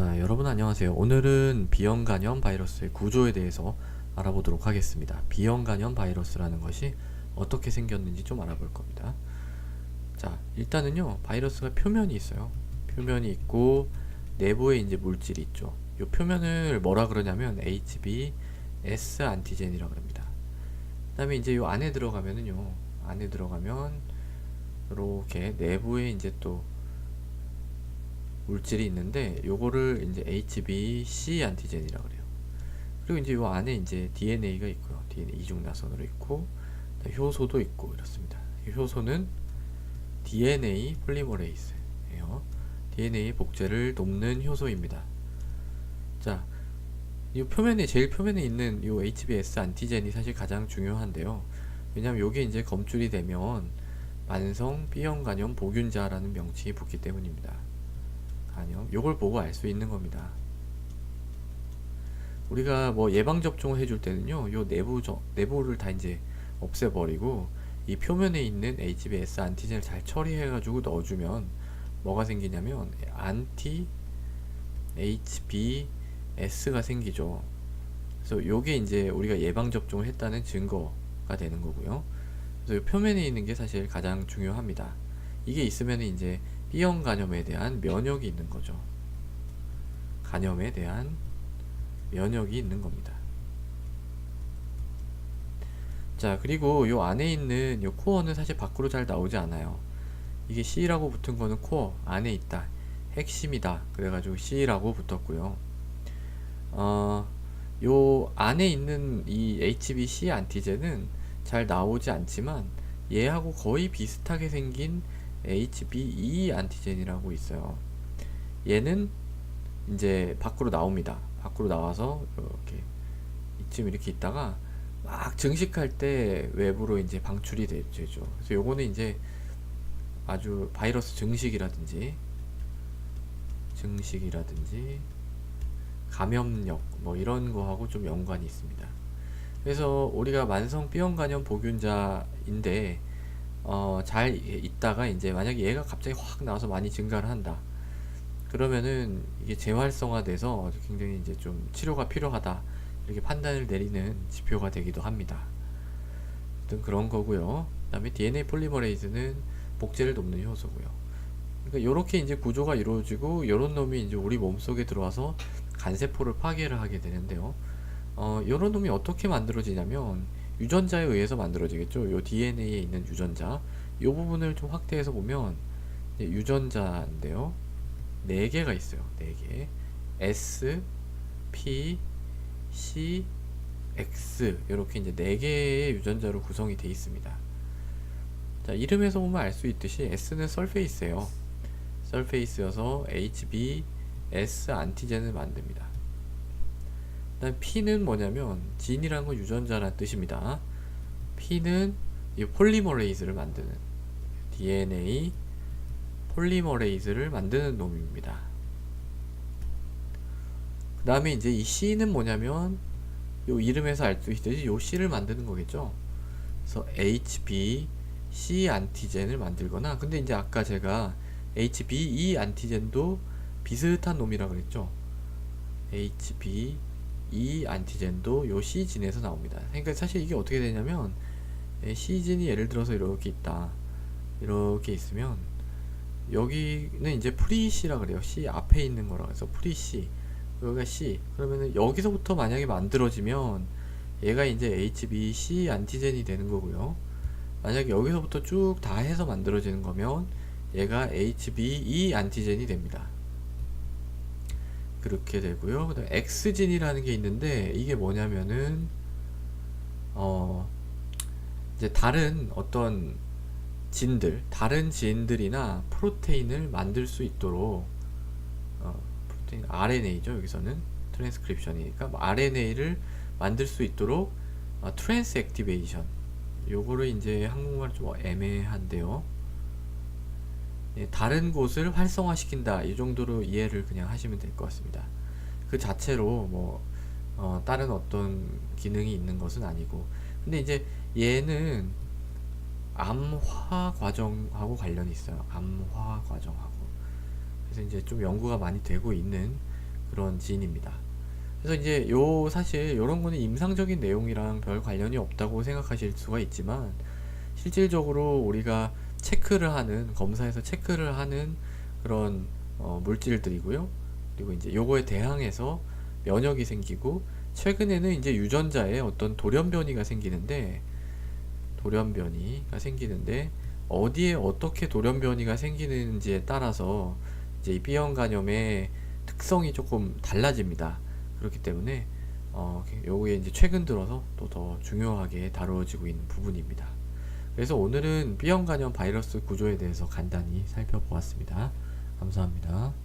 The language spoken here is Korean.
자, 여러분 안녕하세요. 오늘은 B형 간염 바이러스의 구조에 대해서 알아보도록 하겠습니다. B형 간염 바이러스라는 것이 어떻게 생겼는지 좀 알아볼 겁니다. 자, 일단은요, 바이러스가 표면이 있어요. 표면이 있고 내부에 이제 물질이 있죠. 이 표면을 뭐라 그러냐면 HBs 안티젠이라고 합니다. 그다음에 이제 이 안에 들어가면은요, 안에 들어가면 이렇게 내부에 이제 또 물질이 있는데 요거를 이제 HBC 안티젠이라고 그래요. 그리고 이제 요 안에 이제 DNA가 있고요. DNA 이중나선으로 있고 효소도 있고 이렇습니다. 이 효소는 DNA 폴리머레이즈예요. DNA 복제를 돕는 효소입니다. 자, 이 표면에 제일 표면에 있는 요 HBs 안티젠이 사실 가장 중요한데요. 왜냐하면 요게 이제 검출이 되면 만성 B형 간염 보균자라는 명칭이 붙기 때문입니다. 간염, 요걸 보고 알 수 있는 겁니다. 우리가 뭐 예방접종을 해줄 때는요, 요 내부를 다 이제 없애버리고, 이 표면에 있는 HBs 안티젠을 잘 처리해가지고 넣어주면, 뭐가 생기냐면, 안티 HBs가 생기죠. 그래서 요게 이제 우리가 예방접종을 했다는 증거가 되는 거고요. 그래서 요 표면에 있는 게 사실 가장 중요합니다. 이게 있으면 이제 B형 간염에 대한 면역이 있는 거죠. 간염에 대한 면역이 있는 겁니다. 자, 그리고 요 안에 있는 요 코어는 사실 밖으로 잘 나오지 않아요. 이게 C라고 붙은 거는 코어 안에 있다, 핵심이다, 그래가지고 C라고 붙었고요. 요 안에 있는 이 HBC 안티젠은 잘 나오지 않지만 얘하고 거의 비슷하게 생긴 HBE 안티젠이라고 있어요. 얘는 이제 밖으로 나옵니다. 밖으로 나와서 이렇게 이쯤 이렇게 있다가 막 증식할 때 외부로 이제 방출이 되죠. 그래서 요거는 이제 아주 바이러스 증식이라든지 감염력 뭐 이런 거하고 좀 연관이 있습니다. 그래서 우리가 만성 B형 간염 보균자인데 잘 있다가 이제 만약에 얘가 갑자기 확 나와서 많이 증가를 한다. 그러면은 이게 재활성화돼서 굉장히 이제 좀 치료가 필요하다, 이렇게 판단을 내리는 지표가 되기도 합니다. 어떤 그런 거고요. 그다음에 DNA 폴리머레이즈는 복제를 돕는 효소고요. 그러니까 요렇게 이제 구조가 이루어지고 요런 놈이 이제 우리 몸속에 들어와서 간세포를 파괴를 하게 되는데요. 요런 놈이 어떻게 만들어지냐면 유전자에 의해서 만들어지겠죠. 요 DNA에 있는 유전자, 요 부분을 좀 확대해서 보면 유전자인데요. 4개가 있어요. 4개. S, P, C, X. 이렇게 이제 4개의 유전자로 구성이 되어 있습니다. 자, 이름에서 보면 알 수 있듯이 S는 설페이스예요. 설페이스여서 HBs 안티젠을 만듭니다. 그다음 P는 뭐냐면 진이라는 건 유전자라는 뜻입니다. P는 이 폴리머레이즈를 만드는 DNA 폴리머레이즈를 만드는 놈입니다. 그 다음에 이제 이 C는 뭐냐면 요 이름에서 알 수 있듯이 요 C를 만드는 거겠죠. 그래서 HBC 안티젠을 만들거나, 근데 이제 아까 제가 HBE 안티젠도 비슷한 놈이라 그랬죠. HBE 안티젠도 요 C진에서 나옵니다. 그러니까 사실 이게 어떻게 되냐면 C진이 예를 들어서 이렇게 있다, 이렇게 있으면 여기는 이제 프리-C라 그래요. C 앞에 있는 거라 그래서 프리-C, 여기가 C. 그러면은 여기서부터 만약에 만들어지면 얘가 이제 HBC 안티젠이 되는 거고요. 만약에 여기서부터 쭉 다 해서 만들어지는 거면 얘가 HBE 안티젠이 됩니다. 그렇게 되고요. 그다음 X진이라는 게 있는데 이게 뭐냐면은 이제 다른 어떤 다른 진들이나 프로테인을 만들 수 있도록, 프로테인 RNA죠. 여기서는 트랜스크립션이니까 RNA를 만들 수 있도록 트랜스 액티베이션, 요거를 이제 한국말 좀 애매한데요. 예, 다른 곳을 활성화시킨다, 이 정도로 이해를 그냥 하시면 될 것 같습니다. 그 자체로 뭐 다른 어떤 기능이 있는 것은 아니고, 근데 이제 얘는 암화 과정하고 관련이 있어요. 암화 과정하고. 그래서 이제 좀 연구가 많이 되고 있는 그런 지인입니다. 그래서 이제 요 사실 요런 거는 임상적인 내용이랑 별 관련이 없다고 생각하실 수가 있지만, 실질적으로 우리가 체크를 하는, 검사에서 체크를 하는 그런 물질들이고요. 그리고 이제 요거에 대항해서 면역이 생기고, 최근에는 이제 유전자에 어떤 돌연변이가 생기는데, 어디에 어떻게 돌연변이가 생기는지에 따라서 이제 이 B형 간염의 특성이 조금 달라집니다. 그렇기 때문에 요게 이제 최근 들어서 또 더 중요하게 다루어지고 있는 부분입니다. 그래서 오늘은 B형 간염 바이러스 구조에 대해서 간단히 살펴보았습니다. 감사합니다.